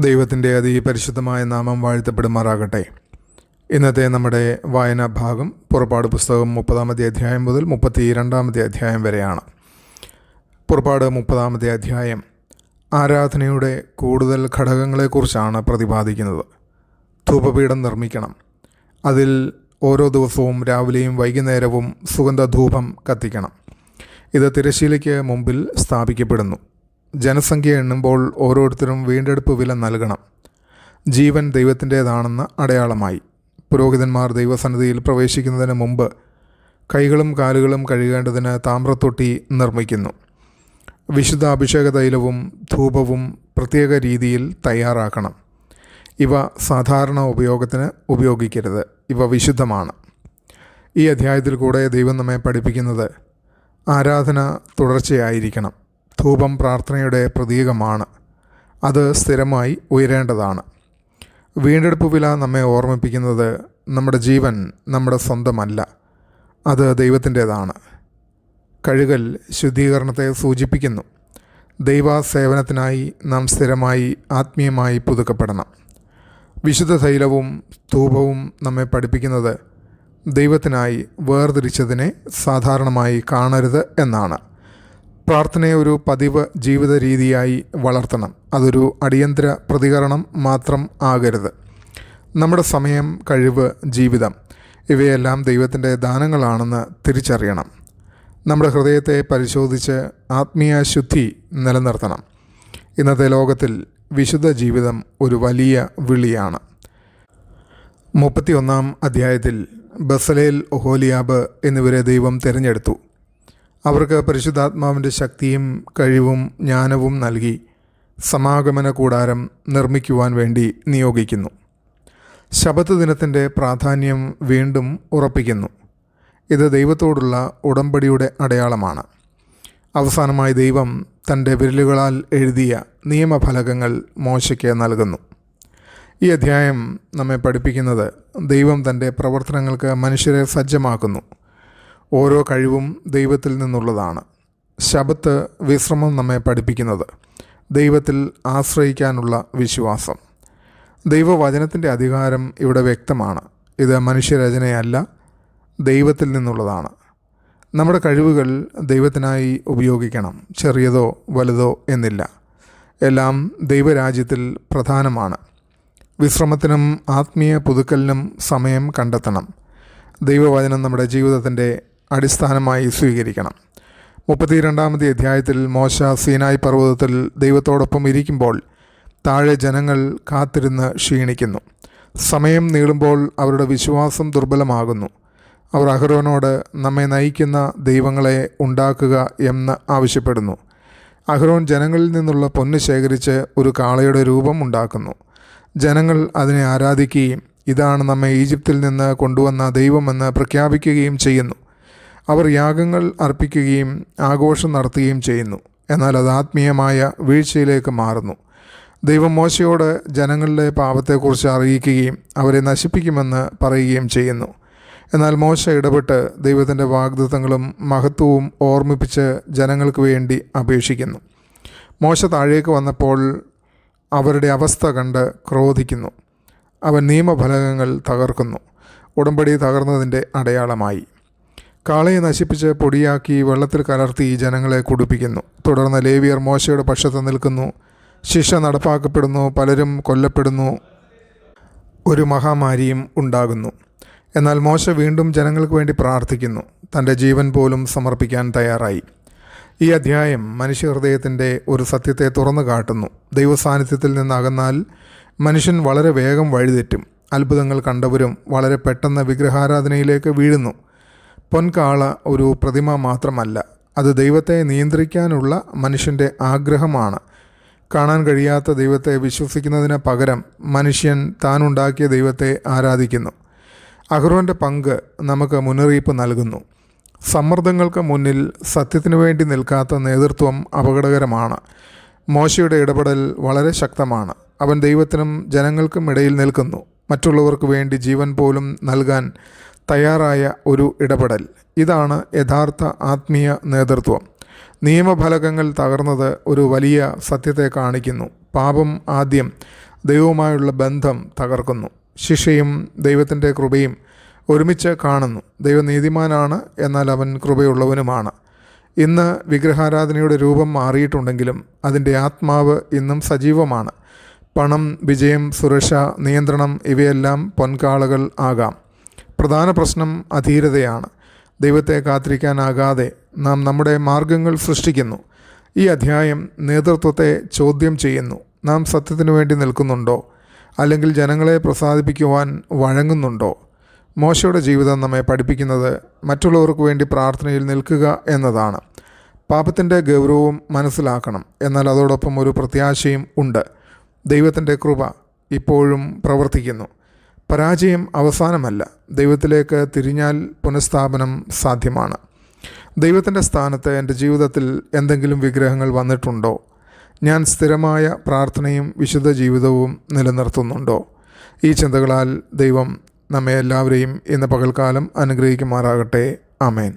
ദൈവത്തിൻ്റെ അതിപരിശുദ്ധമായ നാമം വാഴ്ത്തപ്പെടുമാറാകട്ടെ. ഇന്നത്തെ നമ്മുടെ വായനാ ഭാഗം പുറപ്പാട് പുസ്തകം 30-ാമത്തെ അധ്യായം മുതൽ 32-ാമത്തെ അധ്യായം വരെയാണ്. പുറപ്പാട് 30-ാമത്തെ അധ്യായം ആരാധനയുടെ കൂടുതൽ ഘടകങ്ങളെക്കുറിച്ചാണ് പ്രതിപാദിക്കുന്നത്. ധൂപപീഠം നിർമ്മിക്കണം. അതിൽ ഓരോ ദിവസവും രാവിലെയും വൈകുന്നേരവും സുഗന്ധധൂപം കത്തിക്കണം. ഇത് തിരശ്ശീലയ്ക്ക് മുമ്പിൽ സ്ഥാപിക്കപ്പെടുന്നു. ജനസംഖ്യ എണ്ണുമ്പോൾ ഓരോരുത്തരും വീണ്ടെടുപ്പ് വില നൽകണം. ജീവൻ ദൈവത്തിൻ്റേതാണെന്ന അടയാളമായി പുരോഹിതന്മാർ ദൈവസന്നിധിയിൽ പ്രവേശിക്കുന്നതിന് മുമ്പ് കൈകളും കാലുകളും കഴുകേണ്ടതിന് താമ്രത്തൊട്ടി നിർമ്മിക്കുന്നു. വിശുദ്ധ അഭിഷേക തൈലവും ധൂപവും പ്രത്യേക രീതിയിൽ തയ്യാറാക്കണം. ഇവ സാധാരണ ഉപയോഗത്തിന് ഉപയോഗിക്കരുത്. ഇവ വിശുദ്ധമാണ്. ഈ അധ്യായത്തിൽ കൂടെ ദൈവം നമ്മെ പഠിപ്പിക്കുന്നത് ആരാധന തുടർച്ചയായിരിക്കണം. ധൂപം പ്രാർത്ഥനയുടെ പ്രതീകമാണ്. അത് സ്ഥിരമായി ഉയരേണ്ടതാണ്. വീണ്ടെടുപ്പ് വില നമ്മെ ഓർമ്മിപ്പിക്കുന്നത് നമ്മുടെ ജീവൻ നമ്മുടെ സ്വന്തമല്ല, അത് ദൈവത്തിൻ്റേതാണ്. കഴുകൽ ശുദ്ധീകരണത്തെ സൂചിപ്പിക്കുന്നു. ദൈവസേവനത്തിനായി നാം സ്ഥിരമായി ആത്മീയമായി പുതുക്കപ്പെടണം. വിശുദ്ധ തൈലവും ധൂപവും നമ്മെ പഠിപ്പിക്കുന്നത് ദൈവത്തിനായി വേർതിരിച്ചതിനെ സാധാരണമായി കാണരുത് എന്നാണ്. പ്രാർത്ഥനയെ ഒരു പതിവ് ജീവിത രീതിയായി വളർത്തണം. അതൊരു അടിയന്തര പ്രതികരണം മാത്രം ആകരുത്. നമ്മുടെ സമയം, കഴിവ്, ജീവിതം ഇവയെല്ലാം ദൈവത്തിൻ്റെ ദാനങ്ങളാണെന്ന് തിരിച്ചറിയണം. നമ്മുടെ ഹൃദയത്തെ പരിശോധിച്ച് ആത്മീയ ശുദ്ധി നിലനിർത്തണം. ഇന്നത്തെ ലോകത്തിൽ വിശുദ്ധ ജീവിതം ഒരു വലിയ വിളിയാണ്. 31-ാം അധ്യായത്തിൽ ബസലേൽ, ഒഹോലിയാബ് എന്നിവരെ ദൈവം തിരഞ്ഞെടുത്തു. അവർക്ക് പരിശുദ്ധാത്മാവിൻ്റെ ശക്തിയും കഴിവും ജ്ഞാനവും നൽകി സമാഗമന കൂടാരം നിർമ്മിക്കുവാൻ വേണ്ടി നിയോഗിക്കുന്നു. ശബത്ത് ദിനത്തിൻ്റെ പ്രാധാന്യം വീണ്ടും ഉറപ്പിക്കുന്നു. ഇത് ദൈവത്തോടുള്ള ഉടമ്പടിയുടെ അടയാളമാണ്. അവസാനമായി ദൈവം തൻ്റെ വിരലുകളാൽ എഴുതിയ നിയമഫലകങ്ങൾ മോശയ്ക്ക് നൽകുന്നു. ഈ അധ്യായം നമ്മെ പഠിപ്പിക്കുന്നത് ദൈവം തൻ്റെ പ്രവർത്തനങ്ങൾക്ക് മനുഷ്യരെ സജ്ജമാക്കുന്നു. ഓരോ കഴിവും ദൈവത്തിൽ നിന്നുള്ളതാണ്. ശബത്ത് വിശ്രമം നമ്മെ പഠിപ്പിക്കുന്നത് ദൈവത്തിൽ ആശ്രയിക്കാനുള്ള വിശ്വാസം. ദൈവവചനത്തിൻ്റെ അധികാരം ഇവിടെ വ്യക്തമാണ്. ഇത് മനുഷ്യരചനയല്ല, ദൈവത്തിൽ നിന്നുള്ളതാണ്. നമ്മുടെ കഴിവുകൾ ദൈവത്തിനായി ഉപയോഗിക്കണം. ചെറിയതോ വലുതോ എന്നില്ല, എല്ലാം ദൈവരാജ്യത്തിൽ പ്രധാനമാണ്. വിശ്രമത്തിനും ആത്മീയ പുതുക്കലിനും സമയം കണ്ടെത്തണം. ദൈവവചനം നമ്മുടെ ജീവിതത്തിൻ്റെ അടിസ്ഥാനമായി സ്വീകരിക്കണം. 32-ാമത്തെ അധ്യായത്തിൽ മോശ സീനായി പർവ്വതത്തിൽ ദൈവത്തോടൊപ്പം ഇരിക്കുമ്പോൾ താഴെ ജനങ്ങൾ കാത്തിരുന്ന് ക്ഷീണിക്കുന്നു. സമയം നീളുമ്പോൾ അവരുടെ വിശ്വാസം ദുർബലമാകുന്നു. അവർ അഹരോനോട് നമ്മെ നയിക്കുന്ന ദൈവങ്ങളെ ഉണ്ടാക്കുക എന്ന് ആവശ്യപ്പെടുന്നു. അഹരോൻ ജനങ്ങളിൽ നിന്നുള്ള പൊന്ന് ശേഖരിച്ച് ഒരു കാളയുടെ രൂപം ഉണ്ടാക്കുന്നു. ജനങ്ങൾ അതിനെ ആരാധിക്കുകയും ഇതാണ് നമ്മെ ഈജിപ്തിൽ നിന്ന് കൊണ്ടുവന്ന ദൈവമെന്ന് പ്രഖ്യാപിക്കുകയും ചെയ്യുന്നു. അവർ യാഗങ്ങൾ അർപ്പിക്കുകയും ആഘോഷം നടത്തുകയും ചെയ്യുന്നു. എന്നാൽ അത് ആത്മീയമായ വീഴ്ചയിലേക്ക് മാറുന്നു. ദൈവം മോശയോട് ജനങ്ങളുടെ പാപത്തെക്കുറിച്ച് അറിയിക്കുകയും അവരെ നശിപ്പിക്കുമെന്ന് പറയുകയും ചെയ്യുന്നു. എന്നാൽ മോശ ഇടപെട്ട് ദൈവത്തിൻ്റെ വാഗ്ദത്തങ്ങളും മഹത്വവും ഓർമ്മിപ്പിച്ച് ജനങ്ങൾക്ക് വേണ്ടി അപേക്ഷിക്കുന്നു. മോശ താഴേക്ക് വന്നപ്പോൾ അവരുടെ അവസ്ഥ കണ്ട് ക്രോധിക്കുന്നു. അവൻ നിയമഫലകങ്ങൾ തകർക്കുന്നു. ഉടമ്പടി തകർന്നതിൻ്റെ അടയാളമായി. കാളയെ നശിപ്പിച്ച് പൊടിയാക്കി വെള്ളത്തിൽ കലർത്തി ജനങ്ങളെ കുടിപ്പിക്കുന്നു. തുടർന്ന് ലേവിയർ മോശയുടെ പക്ഷത്ത് നിൽക്കുന്നു. ശിക്ഷ നടപ്പാക്കപ്പെടുന്നു. പലരും കൊല്ലപ്പെടുന്നു. ഒരു മഹാമാരിയും ഉണ്ടാകുന്നു. എന്നാൽ മോശ വീണ്ടും ജനങ്ങൾക്ക് വേണ്ടി പ്രാർത്ഥിക്കുന്നു. തൻ്റെ ജീവൻ പോലും സമർപ്പിക്കാൻ തയ്യാറായി. ഈ അധ്യായം മനുഷ്യഹൃദയത്തിൻ്റെ ഒരു സത്യത്തെ തുറന്നു കാട്ടുന്നു. ദൈവസാന്നിധ്യത്തിൽ നിന്നകന്നാൽ മനുഷ്യൻ വളരെ വേഗം വഴിതെറ്റും. അത്ഭുതങ്ങൾ കണ്ടവരും വളരെ പെട്ടെന്ന് വിഗ്രഹാരാധനയിലേക്ക് വീഴുന്നു. പൊൻകാള ഒരു പ്രതിമ മാത്രമല്ല, അത് ദൈവത്തെ നിയന്ത്രിക്കാനുള്ള മനുഷ്യൻ്റെ ആഗ്രഹമാണ്. കാണാൻ കഴിയാത്ത ദൈവത്തെ വിശ്വസിക്കുന്നതിന് പകരം മനുഷ്യൻ താനുണ്ടാക്കിയ ദൈവത്തെ ആരാധിക്കുന്നു. അഹ്റോൻ്റെ പങ്ക് നമുക്ക് മുന്നറിയിപ്പ് നൽകുന്നു. സമ്മർദ്ദങ്ങൾക്ക് മുന്നിൽ സത്യത്തിനു വേണ്ടി നിൽക്കാത്ത നേതൃത്വം അപകടകരമാണ്. മോശയുടെ ഇടപെടൽ വളരെ ശക്തമാണ്. അവൻ ദൈവത്തിനും ജനങ്ങൾക്കും ഇടയിൽ നിൽക്കുന്നു. മറ്റുള്ളവർക്ക് വേണ്ടി ജീവൻ പോലും നൽകാൻ തയ്യാറായ ഒരു ഇടപെടൽ. ഇതാണ് യഥാർത്ഥ ആത്മീയ നേതൃത്വം. നിയമഫലകങ്ങൾ തകർന്നത് ഒരു വലിയ സത്യത്തെ കാണിക്കുന്നു. പാപം ആദ്യം ദൈവവുമായുള്ള ബന്ധം തകർക്കുന്നു. ശിക്ഷയും ദൈവത്തിൻ്റെ കൃപയും ഒരുമിച്ച് കാണുന്നു. ദൈവം നീതിമാനാണ്, എന്നാൽ അവൻ കൃപയുള്ളവനുമാണ്. ഇന്ന് വിഗ്രഹാരാധനയുടെ രൂപം മാറിയിട്ടുണ്ടെങ്കിലും അതിൻ്റെ ആത്മാവ് ഇന്നും സജീവമാണ്. പണം, വിജയം, സുരക്ഷ, നിയന്ത്രണം ഇവയെല്ലാം പൊൻകാളകൾ ആകാം. പ്രധാന പ്രശ്നം അധീരതയാണ്. ദൈവത്തെ കാത്തിരിക്കാനാകാതെ നാം നമ്മുടെ മാർഗങ്ങൾ സൃഷ്ടിക്കുന്നു. ഈ അധ്യായം നേതൃത്വത്തെ ചോദ്യം ചെയ്യുന്നു. നാം സത്യത്തിനു വേണ്ടി നിൽക്കുന്നുണ്ടോ, അല്ലെങ്കിൽ ജനങ്ങളെ പ്രസാദിപ്പിക്കുവാൻ വഴങ്ങുന്നുണ്ടോ? മോശയുടെ ജീവിതം നമ്മെ പഠിപ്പിക്കുന്നത് മറ്റുള്ളവർക്ക് വേണ്ടി പ്രാർത്ഥനയിൽ നിൽക്കുക എന്നതാണ്. പാപത്തിൻ്റെ ഗൗരവവും മനസ്സിലാക്കണം, എന്നാൽ അതോടൊപ്പം ഒരു പ്രത്യാശയും ഉണ്ട്. ദൈവത്തിൻ്റെ കൃപ ഇപ്പോഴും പ്രവർത്തിക്കുന്നു. പരാജയം അവസാനമല്ല. ദൈവത്തിലേക്ക് തിരിഞ്ഞാൽ പുനഃസ്ഥാപനം സാധ്യമാണ്. ദൈവത്തിൻ്റെ സ്ഥാനത്ത് എൻ്റെ ജീവിതത്തിൽ എന്തെങ്കിലും വിഗ്രഹങ്ങൾ വന്നിട്ടുണ്ടോ? ഞാൻ സ്ഥിരമായ പ്രാർത്ഥനയും വിശുദ്ധ ജീവിതവും നിലനിർത്തുന്നുണ്ടോ? ഈ ചിന്തകളാൽ ദൈവം നമ്മെ എല്ലാവരെയും ഇന്ന് പകൽക്കാലം അനുഗ്രഹിക്കുമാറാകട്ടെ. ആമേൻ.